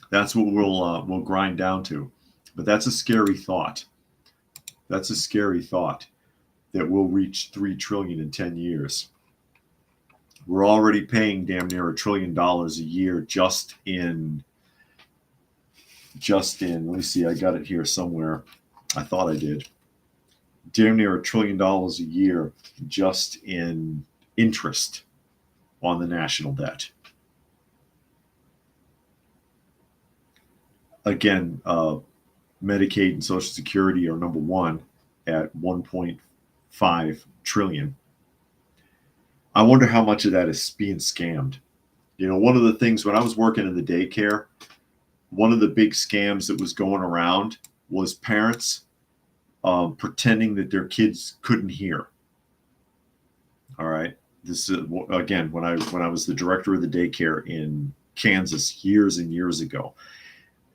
[SPEAKER 1] That's what we'll grind down to. But that's a scary thought. That's a scary thought that we'll reach $3 trillion in 10 years. We're already paying damn near $1 trillion a year just in, let me see, I got it here somewhere. I thought I did. Damn near $1 trillion a year just in interest on the national debt. Again, Medicaid and Social Security are number one at 1.5 trillion. I wonder how much of that is being scammed. You know, one of the things when I was working in the daycare, one of the big scams that was going around was parents pretending that their kids couldn't hear. All right. This is, again, when I was the director of the daycare in Kansas years and years ago.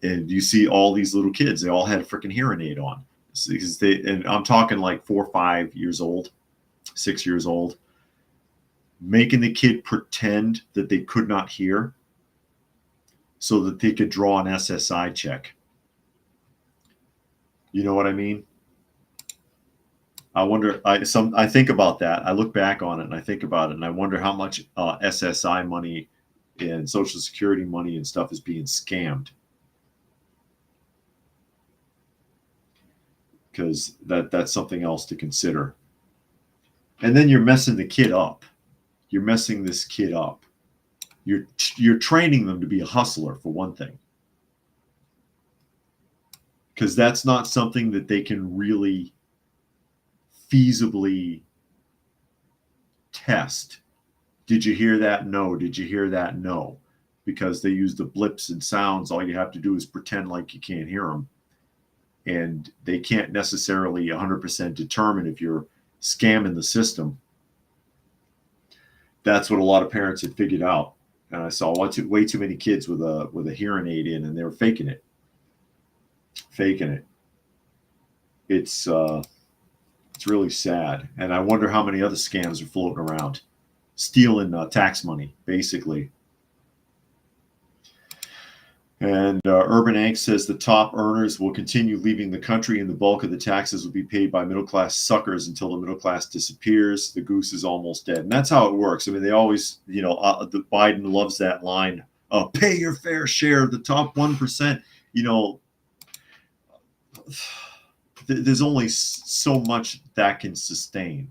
[SPEAKER 1] And you see all these little kids, they all had a freaking hearing aid on. And I'm talking like 4 or 5 years old, 6 years old, making the kid pretend that they could not hear so that they could draw an SSI check. You know what I mean? I wonder, I think about that. I look back on it and I think about it and I wonder how much SSI money and Social Security money and stuff is being scammed. Because that's something else to consider. And then you're messing the kid up. You're messing this kid up. You're training them to be a hustler, for one thing. Because that's not something that they can really feasibly test. Did you hear that? No. Did you hear that? No. Because they use the blips and sounds. All you have to do is pretend like you can't hear them. And they can't necessarily 100% determine if you're scamming the system. That's what a lot of parents had figured out. And I saw way too many kids with a hearing aid in, and they were faking it. It's really sad. And I wonder how many other scams are floating around, stealing tax money, basically. And Urban Angst says the top earners will continue leaving the country and the bulk of the taxes will be paid by middle-class suckers until the middle class disappears. The goose is almost dead. And that's how it works. I mean, they always, the Biden loves that line, pay your fair share, the top 1%. There's only so much that can sustain.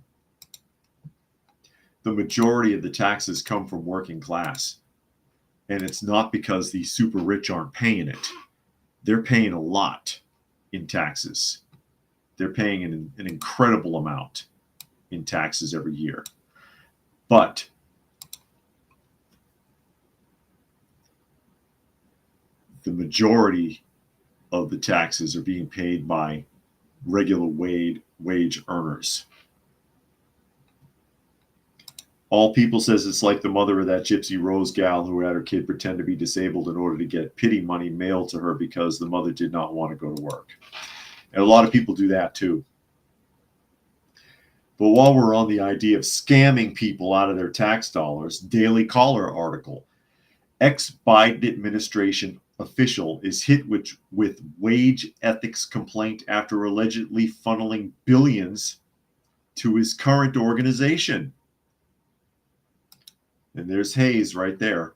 [SPEAKER 1] the majority of the taxes come from working class. And it's not because the super rich aren't paying it. They're paying a lot in taxes. They're paying an incredible amount in taxes every year. But the majority of the taxes are being paid by regular wage earners. All People says it's like the mother of that Gypsy Rose gal who had her kid pretend to be disabled in order to get pity money mailed to her because the mother did not want to go to work. And a lot of people do that too. But while we're on the idea of scamming people out of their tax dollars, Daily Caller article, ex-Biden administration official is hit with wage ethics complaint after allegedly funneling billions to his current organization. And there's Hayes right there.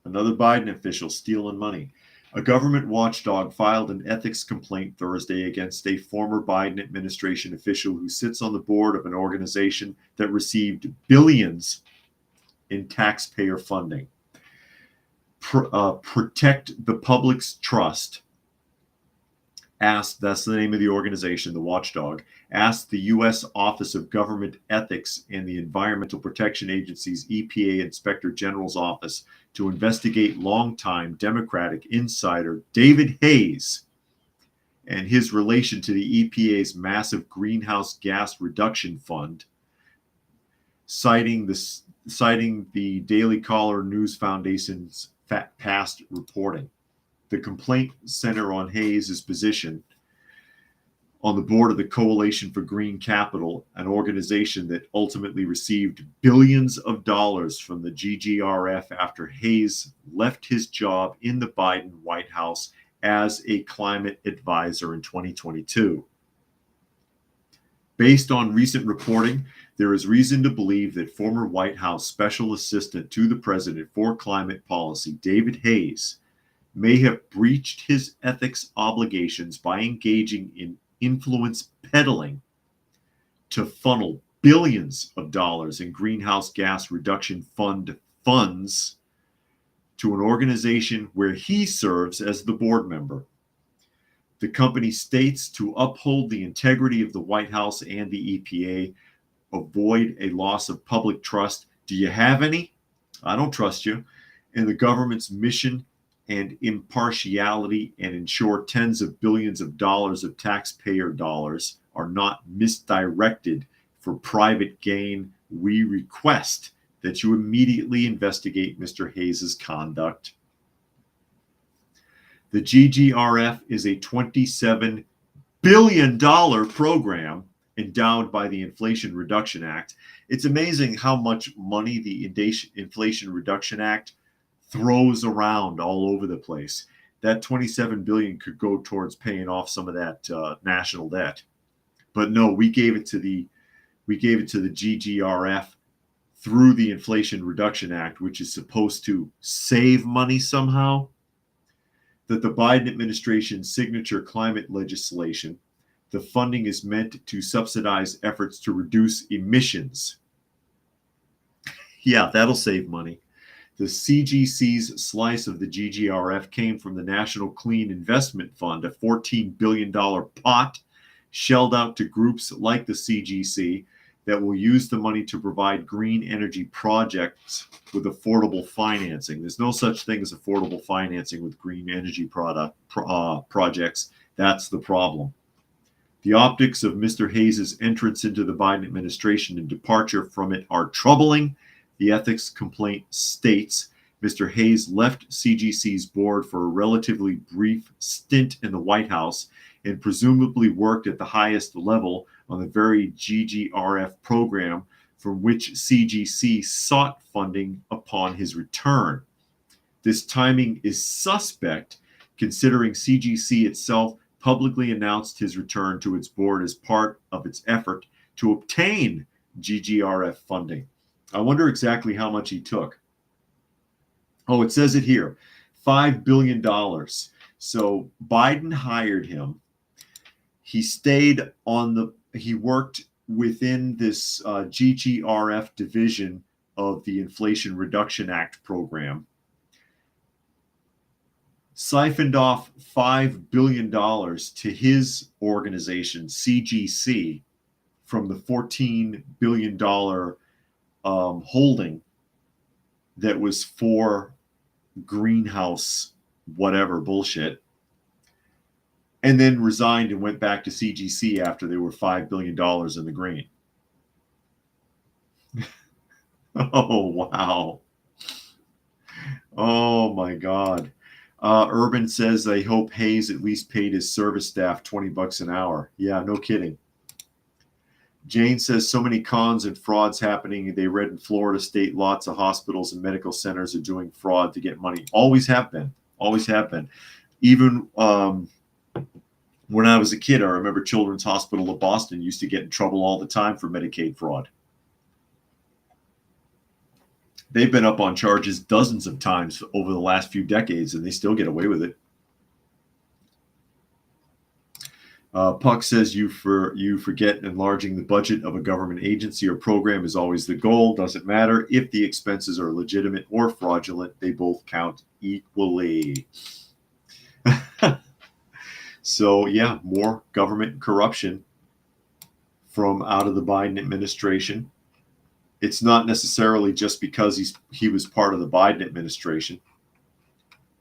[SPEAKER 1] Another Biden official stealing money. A government watchdog filed an ethics complaint Thursday against a former Biden administration official who sits on the board of an organization that received billions in taxpayer funding. Protect the Public's Trust asked, that's the name of the organization, the watchdog, asked the U.S. Office of Government Ethics and the Environmental Protection Agency's EPA Inspector General's office to investigate longtime Democratic insider David Hayes and his relation to the EPA's massive greenhouse gas reduction fund, citing the Daily Caller News Foundation's past reporting. The complaint centered on Hayes' position on the board of the Coalition for Green Capital, an organization that ultimately received billions of dollars from the GGRF after Hayes left his job in the Biden White House as a climate advisor in 2022. Based on recent reporting, there is reason to believe that former White House Special Assistant to the President for Climate Policy, David Hayes, may have breached his ethics obligations by engaging in influence peddling to funnel billions of dollars in greenhouse gas reduction fund funds to an organization where he serves as the board member. The company states to uphold the integrity of the White House and the EPA, avoid a loss of public trust. Do you have any? I don't trust you. And the government's mission and impartiality, and ensure tens of billions of dollars of taxpayer dollars are not misdirected for private gain. We request that you immediately investigate Mr. Hayes' conduct. The GGRF is a $27 billion program endowed by the Inflation Reduction Act. It's amazing how much money the Inflation Reduction Act throws around all over the place. That $27 billion could go towards paying off some of that national debt, but no, we gave it to the GGRF through the Inflation Reduction Act, which is supposed to save money somehow. That the Biden administration's signature climate legislation, the funding is meant to subsidize efforts to reduce emissions. Yeah, that'll save money. The CGC's slice of the GGRF came from the National Clean Investment Fund, a $14 billion pot shelled out to groups like the CGC that will use the money to provide green energy projects with affordable financing. There's no such thing as affordable financing with green energy projects. That's the problem. The optics of Mr. Hayes' entrance into the Biden administration and departure from it are troubling. The ethics complaint states Mr. Hayes left CGC's board for a relatively brief stint in the White House and presumably worked at the highest level on the very GGRF program from which CGC sought funding upon his return. This timing is suspect, considering CGC itself publicly announced his return to its board as part of its effort to obtain GGRF funding. I wonder exactly how much he took. Oh, it says it here, $5 billion. So Biden hired him. He stayed he worked within this GGRF division of the Inflation Reduction Act program, siphoned off $5 billion to his organization, CGC, from the $14 billion holding that was for greenhouse whatever bullshit, and then resigned and went back to CGC after they were $5 billion in the green. Oh, wow. Oh, my God. Urban says, I hope Hayes at least paid his service staff $20 an hour. Yeah, no kidding. Jane says, so many cons and frauds happening. They read in Florida state, lots of hospitals and medical centers are doing fraud to get money. Always have been. Always have been. Even when I was a kid, I remember Children's Hospital of Boston used to get in trouble all the time for Medicaid fraud. They've been up on charges dozens of times over the last few decades, and they still get away with it. Puck says you forget enlarging the budget of a government agency or program is always the goal. Doesn't matter if the expenses are legitimate or fraudulent. They both count equally. So, yeah, more government corruption from out of the Biden administration. It's not necessarily just because he was part of the Biden administration,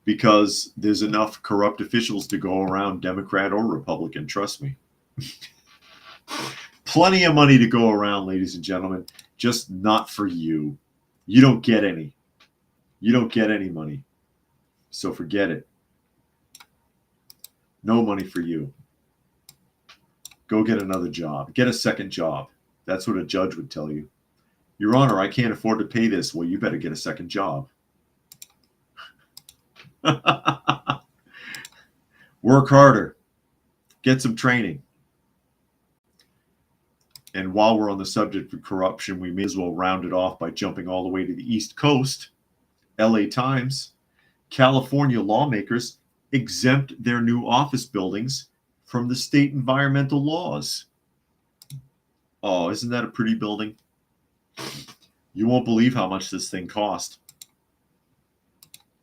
[SPEAKER 1] because there's enough corrupt officials to go around, Democrat or Republican, trust me. Plenty of money to go around, ladies and gentlemen, just not for you. You don't get any. You don't get any money. So forget it. No money for you. Go get another job. Get a second job. That's what a judge would tell you. Your Honor, I can't afford to pay this. Well, you better get a second job. Work harder. Get some training. And while we're on the subject of corruption, we may as well round it off by jumping all the way to the East Coast. LA Times. California lawmakers exempt their new office buildings from the state environmental laws. Oh, isn't that a pretty building? You won't believe how much this thing cost.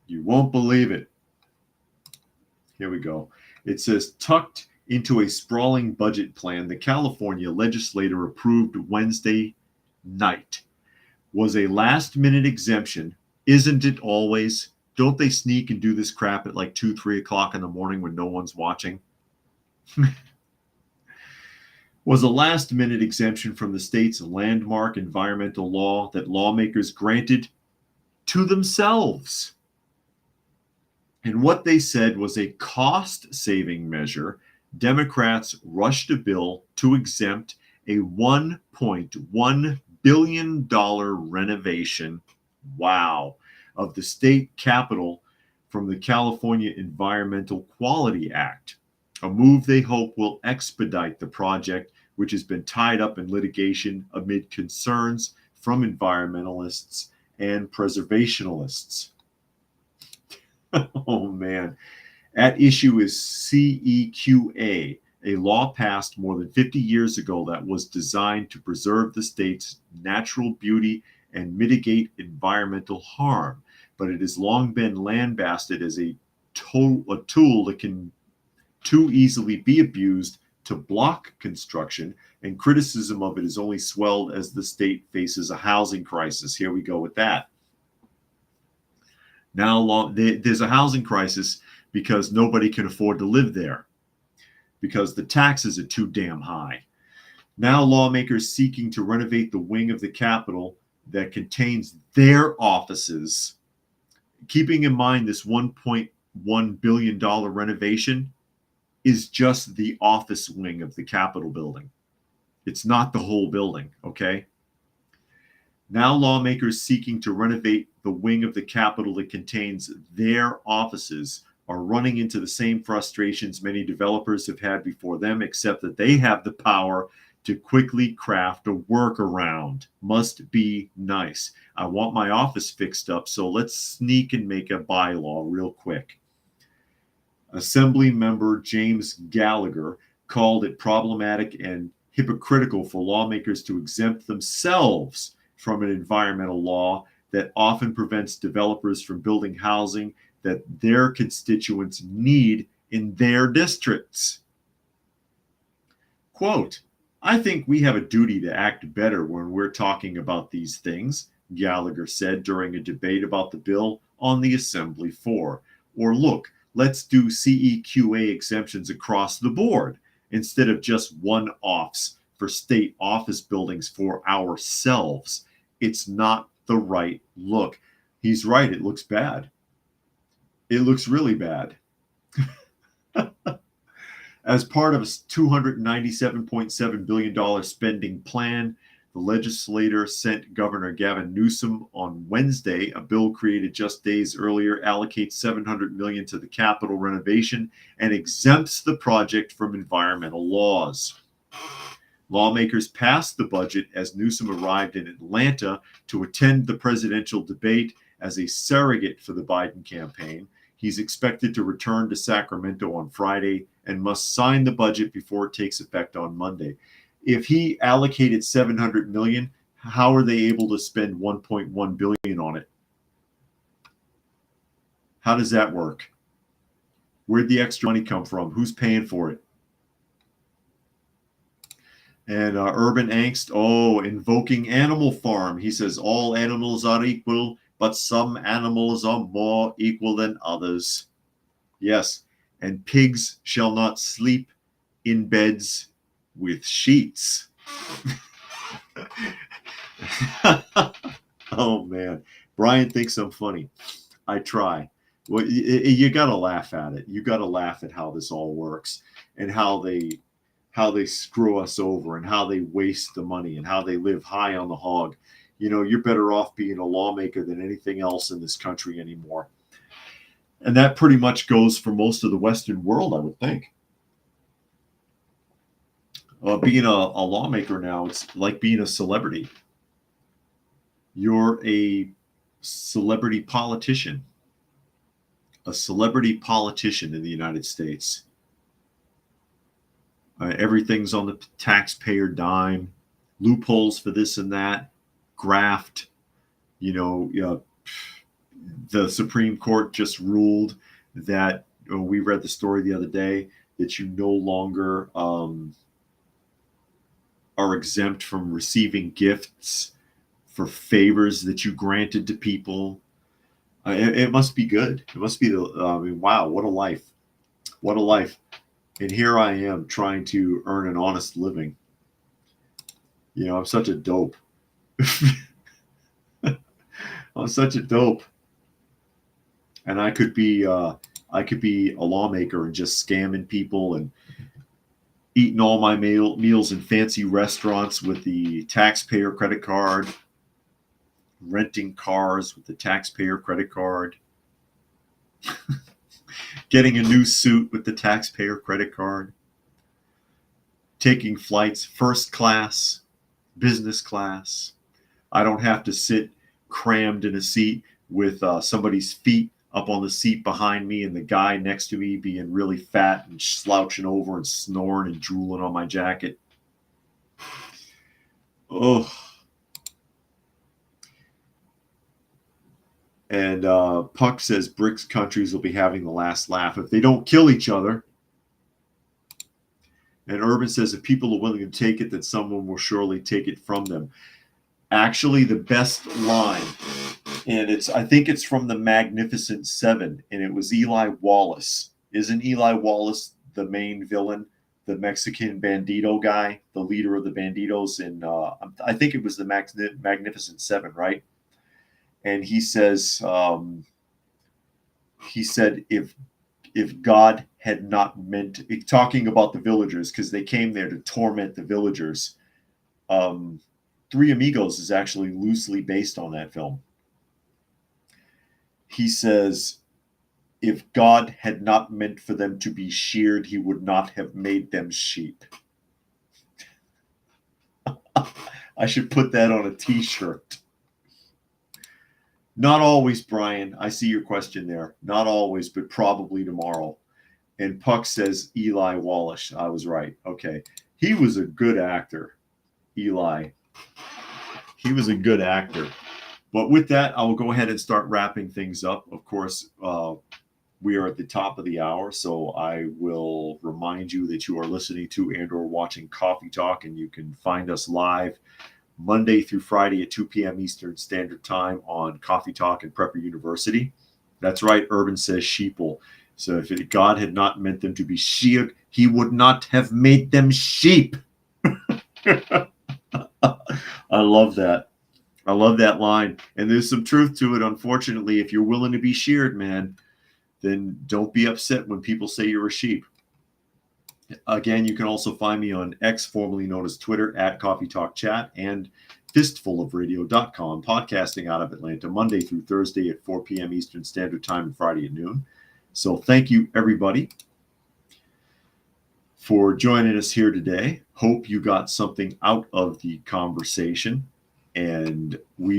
[SPEAKER 1] You won't believe it. Here we go. It says, tucked into a sprawling budget plan, the California legislature approved Wednesday night was a last-minute exemption. Isn't it always? Don't they sneak and do this crap at like 2, 3 o'clock in the morning when no one's watching? Was a last-minute exemption from the state's landmark environmental law that lawmakers granted to themselves. And what they said was a cost-saving measure. Democrats rushed a bill to exempt a $1.1 billion renovation, wow, of the state capitol from the California Environmental Quality Act, a move they hope will expedite the project, which has been tied up in litigation amid concerns from environmentalists and preservationists. Oh, man. At issue is CEQA, a law passed more than 50 years ago that was designed to preserve the state's natural beauty and mitigate environmental harm. But it has long been lambasted as a tool that can too easily be abused to block construction, and criticism of it has only swelled as the state faces a housing crisis. Here we go with that. Now there's a housing crisis because nobody can afford to live there because the taxes are too damn high. Now lawmakers seeking to renovate the wing of the Capitol that contains their offices, keeping in mind this $1.1 billion renovation is just the office wing of the Capitol building. It's not the whole building, okay? Now lawmakers seeking to renovate the wing of the Capitol that contains their offices are running into the same frustrations many developers have had before them, except that they have the power to quickly craft a workaround. Must be nice. I want my office fixed up, so let's sneak and make a bylaw real quick. Assembly member James Gallagher called it problematic and hypocritical for lawmakers to exempt themselves from an environmental law that often prevents developers from building housing that their constituents need in their districts. Quote, I think we have a duty to act better when we're talking about these things, Gallagher said during a debate about the bill on the Assembly floor. Or look, let's do CEQA exemptions across the board instead of just one-offs for state office buildings for ourselves. It's not the right look. He's right. It looks bad. It looks really bad. As part of a $297.7 billion spending plan, the legislature sent Governor Gavin Newsom on Wednesday a bill created just days earlier, allocates $700 million to the Capitol renovation, and exempts the project from environmental laws. Lawmakers passed the budget as Newsom arrived in Atlanta to attend the presidential debate as a surrogate for the Biden campaign. He's expected to return to Sacramento on Friday and must sign the budget before it takes effect on Monday. If he allocated $700 million, how are they able to spend $1.1 billion on it? How does that work? Where'd the extra money come from? Who's paying for it? And Urban Angst, invoking Animal Farm. He says all animals are equal, but some animals are more equal than others. Yes, and pigs shall not sleep in beds with sheets. Oh, man. Brian thinks I'm funny. I try. Well, you got to laugh at it. You got to laugh at how this all works and how they screw us over and how they waste the money and how they live high on the hog. You know, you're better off being a lawmaker than anything else in this country anymore. And that pretty much goes for most of the Western world, I would think. Being a lawmaker now, it's like being a celebrity. You're a celebrity politician. A celebrity politician in the United States. Everything's on the taxpayer dime. Loopholes for this and that. Graft. The Supreme Court just ruled that, we read the story the other day, that you no longer are exempt from receiving gifts for favors that you granted to people. It must be good. It must be wow, what a life. What a life. And here I am trying to earn an honest living. I'm such a dope. I'm such a dope. And I could be a lawmaker and just scamming people and eating all my meals in fancy restaurants with the taxpayer credit card, renting cars with the taxpayer credit card, getting a new suit with the taxpayer credit card, taking flights first class, business class. I don't have to sit crammed in a seat with somebody's feet up on the seat behind me and the guy next to me being really fat and slouching over and snoring and drooling on my jacket. Oh. And Puck says BRICS countries will be having the last laugh if they don't kill each other. And Urban says if people are willing to take it, then someone will surely take it from them. Actually, the best line, and I think it's from the Magnificent Seven, and it was Eli Wallace. Isn't Eli Wallace the main villain, the Mexican bandito guy, the leader of the banditos? And I think it was the Magnificent Seven, right? And he says, he said, if God had not meant, talking about the villagers, because they came there to torment the villagers. Three Amigos is actually loosely based on that film. He says, if God had not meant for them to be sheared, he would not have made them sheep. I should put that on a t-shirt. Not always, Brian. I see your question there. Not always, but probably tomorrow. And Puck says Eli Wallace. I was right. Okay. He was a good actor, Eli. He was a good actor. But with that, I will go ahead and start wrapping things up. Of course, we are at the top of the hour, so I will remind you that you are listening to and or watching Coffee Talk, and you can find us live Monday through Friday at 2 p.m. Eastern Standard Time on Coffee Talk and Prepper University. That's right, Urban says sheeple. So if God had not meant them to be sheep, he would not have made them sheep. I love that. I love that line. And there's some truth to it. Unfortunately, if you're willing to be sheared, man, then don't be upset when people say you're a sheep. Again, you can also find me on X, formerly known as Twitter, at Coffee Talk Chat, and fistfulofradio.com, podcasting out of Atlanta Monday through Thursday at 4 p.m. Eastern Standard Time and Friday at noon. So thank you, everybody, for joining us here today. Hope you got something out of the conversation, and we